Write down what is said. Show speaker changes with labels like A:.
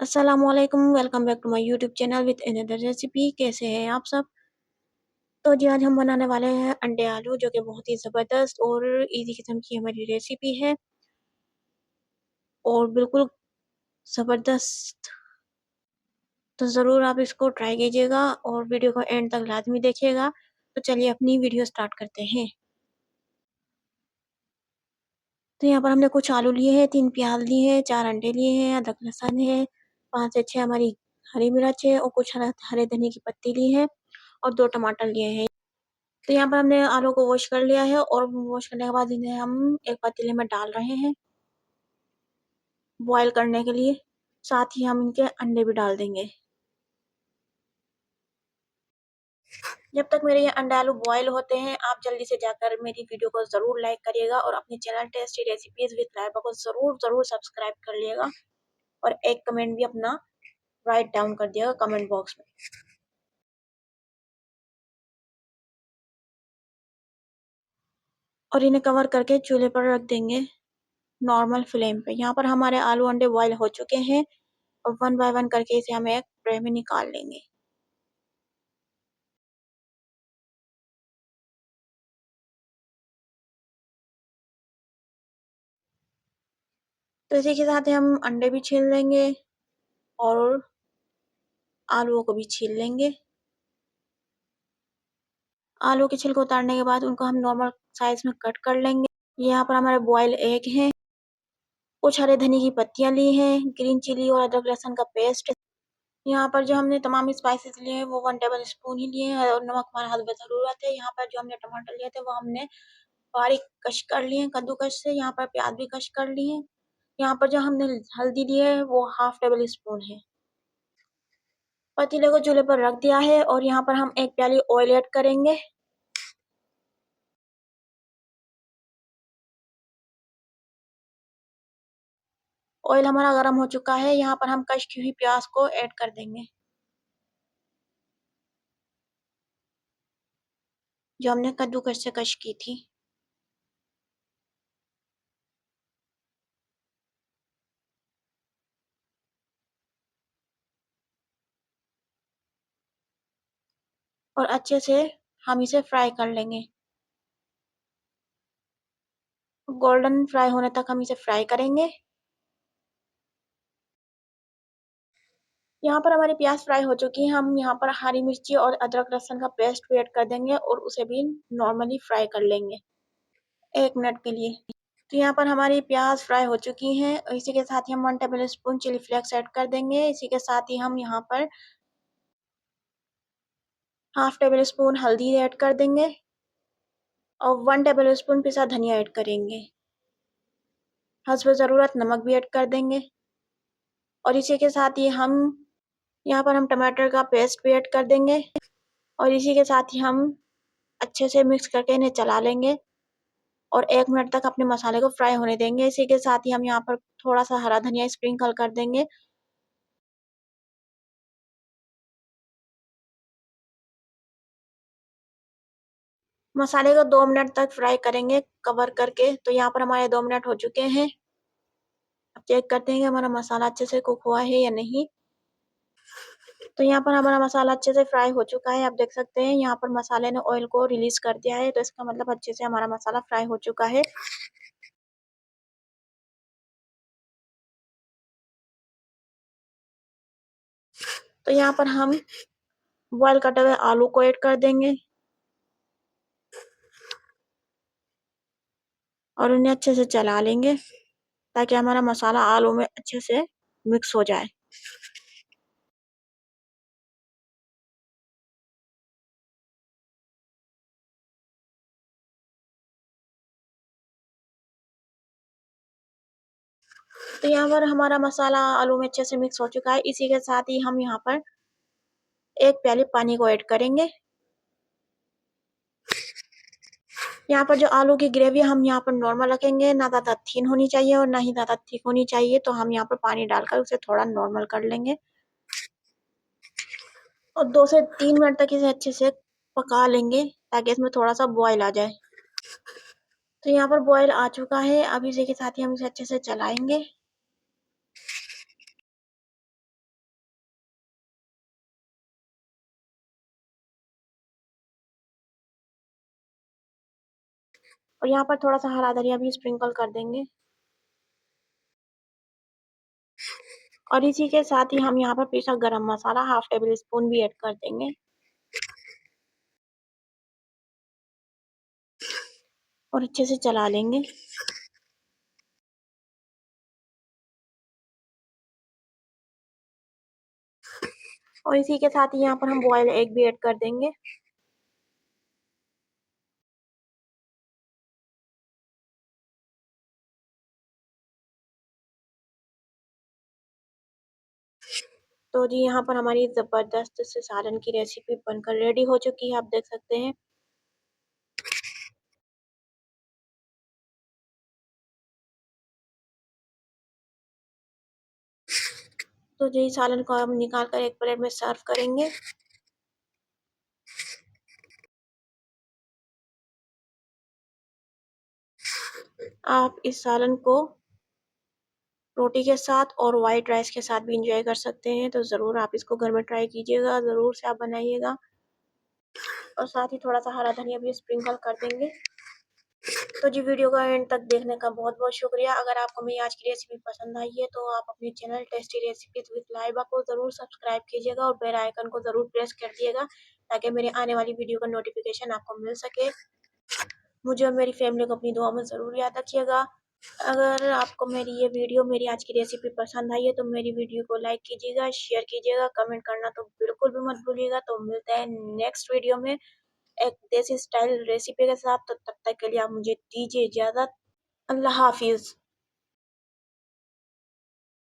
A: अस्सलामुअलैकुम, welcome back to my YouTube channel with another recipe. कैसे हैं आप सब? तो जी आज हम बनाने वाले हैं अंडे आलू, जो कि बहुत ही ज़बरदस्त और इजी किस्म की हमारी रेसिपी है और बिल्कुल ज़बरदस्त। तो ज़रूर आप इसको ट्राई कीजिएगा और वीडियो को एंड तक लाज़मी देखिएगा। तो चलिए अपनी वीडियो स्टार्ट करते हैं। तो यहाँ पर हमने कुछ आलू लिए हैं, 3 प्याज़ लिए हैं, 4 अंडे लिए हैं, अदरक लहसुन है, 5 से 6 हमारी हरी मिर्च है और कुछ हरे धनिये की पत्ती ली है और 2 टमाटर लिए हैं। तो यहाँ पर हमने आलू को वॉश कर लिया है और वॉश करने के बाद इन्हें हम एक पतीले में डाल रहे हैं बॉयल करने के लिए। साथ ही हम इनके अंडे भी डाल देंगे। जब तक मेरे ये अंडे आलू बॉयल होते हैं, आप जल्दी से जाकर मेरी वीडियो को ज़रूर लाइक करिएगा और अपने channel tasty recipes with Laiba को ज़रूर सब्सक्राइब कर लिएगा और एक कमेंट भी अपना राइट डाउन कर दिएगा कमेंट बॉक्स में। और इन्हें कवर करके चूल्हे पर रख देंगे नॉर्मल फ्लेम पे। यहाँ पर हमारे आलू अंडे बॉयल हो चुके हैं और 1 बाय 1 करके इसे हम एक ट्रे में निकाल लेंगे। तो इसी के साथ ही हम अंडे भी छील लेंगे और आलूओं को भी छील लेंगे। आलू के छिलके उतारने के बाद उनको हम नॉर्मल साइज में कट कर लेंगे। यहाँ पर हमारे बॉयल एग हैं, कुछ हरे धनिये की पत्तियाँ ली हैं, ग्रीन चिली और अदरक लहसुन का पेस्ट। यहाँ पर जो हमने तमाम स्पाइसेस लिए हैं वो 1 टेबल स्पून ही लिए हैं और नमक हमारे हस्ब ज़रूरत है। यहाँ पर जो हमने टमाटर लिए थे वो हमने बारीक कश कर लिए हैं कद्दूकस से। यहाँ पर प्याज भी कश कर लिए हैं। यहाँ पर जो हमने हल्दी ली है वो 1/2 टेबल स्पून है। पतीले को चूल्हे पर रख दिया है और यहाँ पर हम 1 प्याली ऑयल ऐड करेंगे। ऑयल हमारा गर्म हो चुका है। यहाँ पर हम कश की हुई प्याज को ऐड कर देंगे, जो हमने कद्दूकस से कश की थी। और अच्छे से हम इसे फ्राई कर लेंगे। गोल्डन फ्राई होने तक हम इसे फ्राई करेंगे। यहाँ पर हमारी प्याज फ्राई हो चुकी है। हम यहाँ पर हरी मिर्ची और अदरक लहसुन का पेस्ट भी ऐड कर देंगे और उसे भी नॉर्मली फ्राई कर लेंगे 1 मिनट के लिए। तो यहाँ पर हमारी प्याज फ्राई हो चुकी हैं और इसी के साथ ही हम 1 tablespoon chilli flakes add कर देंगे। इसी के साथ ही हम यहाँ पर 1/2 टेबल स्पून हल्दी ऐड कर देंगे और 1 टेबल स्पून पिसा धनिया ऐड करेंगे। हस्ब ज़रूरत नमक भी ऐड कर देंगे और इसी के साथ ही हम यहाँ पर हम टमाटर का पेस्ट भी ऐड कर देंगे और इसी के साथ ही हम अच्छे से मिक्स करके इन्हें चला लेंगे और 1 मिनट तक अपने मसाले को फ्राई होने देंगे। इसी के साथ ही हम यहाँ पर थोड़ा-सा हरा धनिया स्प्रिंकल कर देंगे। मसाले को 2 मिनट तक फ्राई करेंगे कवर करके। तो यहाँ पर हमारे 2 मिनट हो चुके हैं। अब चेक करते हैं कि हमारा मसाला अच्छे से कुक हुआ है या नहीं। तो यहाँ पर हमारा मसाला अच्छे से फ्राई हो चुका है। आप देख सकते हैं यहाँ पर मसाले ने ऑयल को रिलीज़ कर दिया है, तो इसका मतलब अच्छे से हमारा मसाला फ्राई हो चुका है। तो यहाँ पर हम बॉयल कटे हुए आलू को ऐड कर देंगे और उन्हें अच्छे से चला लेंगे ताकि हमारा मसाला आलू में अच्छे से मिक्स हो जाए। तो यहाँ पर हमारा मसाला आलू में अच्छे से मिक्स हो चुका है। इसी के साथ ही हम यहाँ पर 1 प्याली पानी को ऐड करेंगे। यहाँ पर जो आलू की ग्रेवी हम यहाँ पर नॉर्मल रखेंगे, ना ज़्यादा थिन होनी चाहिए और ना ही ज़्यादा थिक होनी चाहिए। तो हम यहाँ पर पानी डालकर उसे थोड़ा नॉर्मल कर लेंगे और 2 से 3 मिनट तक इसे अच्छे से पका लेंगे ताकि इसमें थोड़ा-सा बॉयल आ जाए। तो यहाँ पर बॉयल आ चुका है। अब इसी के साथ ही हम इसे अच्छे से चलाएँगे और यहाँ पर थोड़ा सा हरा धनिया भी स्प्रिंकल कर देंगे। और इसी के साथ ही हम यहाँ पर पिसा गरम मसाला हाफ टेबल स्पून भी ऐड कर देंगे और अच्छे से चला लेंगे। और इसी के साथ ही यहाँ पर हम बॉयल एग भी ऐड कर देंगे। तो जी यहाँ पर हमारी ज़बरदस्त से सालन की रेसिपी बनकर रेडी हो चुकी है, आप देख सकते हैं। तो जी सालन को हम निकाल कर एक प्लेट में सर्व करेंगे। आप इस सालन को रोटी के साथ और वाइट राइस के साथ भी इंजॉय कर सकते हैं। तो ज़रूर आप इसको घर में ट्राई कीजिएगा, ज़रूर से आप बनाइएगा। और साथ ही थोड़ा सा हरा धनिया भी स्प्रिंकल कर देंगे। तो जी वीडियो का एंड तक देखने का बहुत बहुत शुक्रिया। अगर आपको मेरी आज की रेसिपी पसंद आई है तो आप अपने channel tasty recipes with Laiba को ज़रूर सब्सक्राइब कीजिएगा और बेल आइकन को ज़रूर प्रेस कर दिएगा ताकि मेरे आने वाली वीडियो का नोटिफिकेशन आपको मिल सके। मुझे और मेरी फैमिली को अपनी दुआ में ज़रूर याद रखिएगा। अगर आपको मेरी आज की रेसिपी पसंद आई है तो मेरी वीडियो को लाइक कीजिएगा, शेयर कीजिएगा, कमेंट करना तो बिल्कुल भी मत भूलिएगा। तो मिलते हैं नेक्स्ट वीडियो में एक देसी स्टाइल रेसिपी के साथ। तो तब तक के लिए आप मुझे दीजिए इजाज़त। अल्लाह हाफिज़।